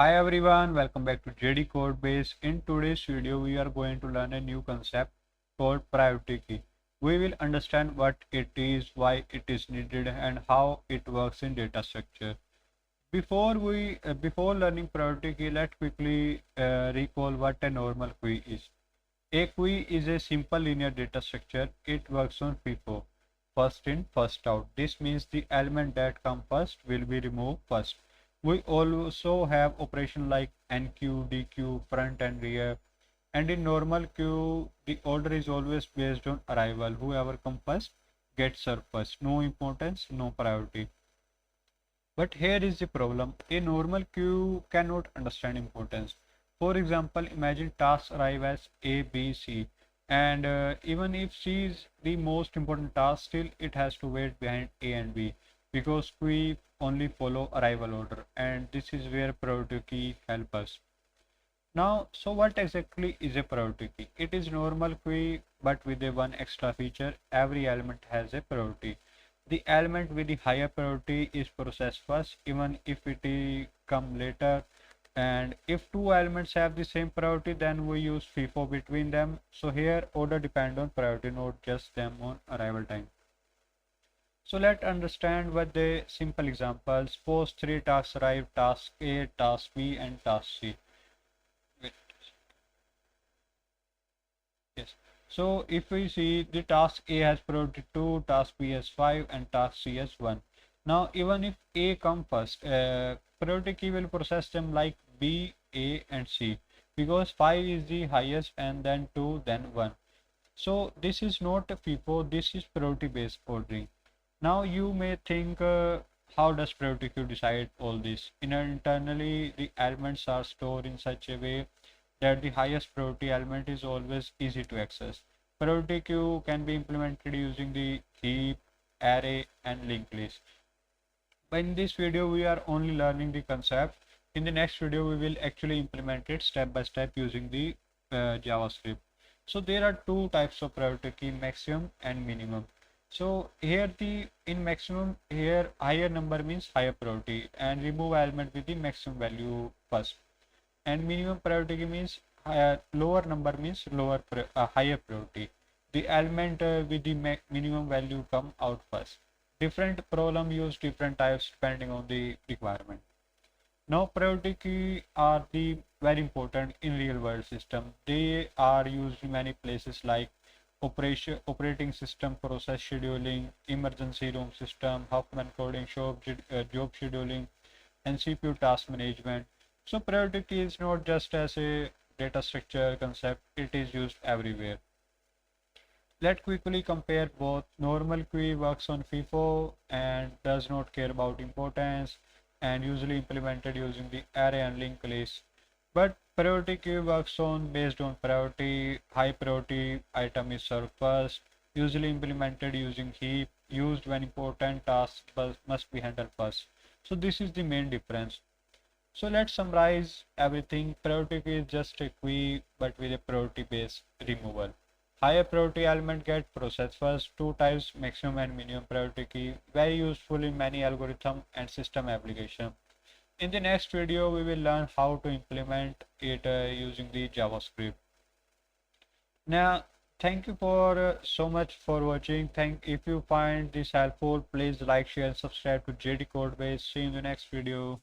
Hi everyone, welcome back to JDCodebase. In today's video, we are going to learn a new concept called priority key. We will understand what it is, why it is needed, and how it works in data structure. Before learning priority key, let's quickly recall what a normal queue is. A queue is a simple linear data structure. It works on FIFO, first in, first out. This means the element that come first will be removed first. We also have operation like NQ, DQ, front and rear. And in normal queue, the order is always based on arrival. Whoever comes first gets served first. No importance, no priority. But here is the problem. A normal queue cannot understand importance. For example, imagine tasks arrive as A, B, C, and even if C is the most important task, still it has to wait behind A and B because queue only follow arrival order, and this is where priority key help us. Now, so what exactly is a priority key? It is normal queue, but with a one extra feature. Every element has a priority. The element with the higher priority is processed first, even if it come later. And if two elements have the same priority, then we use FIFO between them. So here order depend on priority, not just them on arrival time. So let's understand what the simple examples. Suppose three tasks arrive: task A, task B, and task C. Wait. Yes. So if we see the task A has priority 2, task B has 5, and task C has 1. Now even if A come first, priority key will process them like B, A, and C because 5 is the highest, and then 2, then 1. So this is not a FIFO, this is priority based ordering. Now you may think, how does priority queue decide all this? Internally, the elements are stored in such a way that the highest priority element is always easy to access. Priority queue can be implemented using the heap, array, and linked list. But in this video, we are only learning the concept. In the next video, we will actually implement it step by step using the JavaScript. So there are two types of priority key: maximum and minimum. So here in maximum, here higher number means higher priority, and remove element with the maximum value first. And minimum priority means lower number means higher priority. The element with the minimum value come out first. Different problem use different types depending on the requirement. Now priority key are the very important in real world system. They are used in many places like operating system, process scheduling, emergency room system, Huffman coding, job scheduling, and CPU task management. So priority key is not just as a data structure concept, it is used everywhere. Let's quickly compare both. Normal queue works on FIFO and does not care about importance, and usually implemented using the array and linked list. But priority queue works on based on priority. High priority item is served first, usually implemented using heap, used when important tasks must be handled first. So this is the main difference. So let's summarize everything. Priority key is just a queue but with a priority based removal. Higher priority element get processed first. Two types, maximum and minimum priority key. Very useful in many algorithm and system application. In the next video, we will learn how to implement it using the JavaScript. Now, thank you for so much for watching. If you find this helpful, please like, share, and subscribe to JDCodebase. See you in the next video.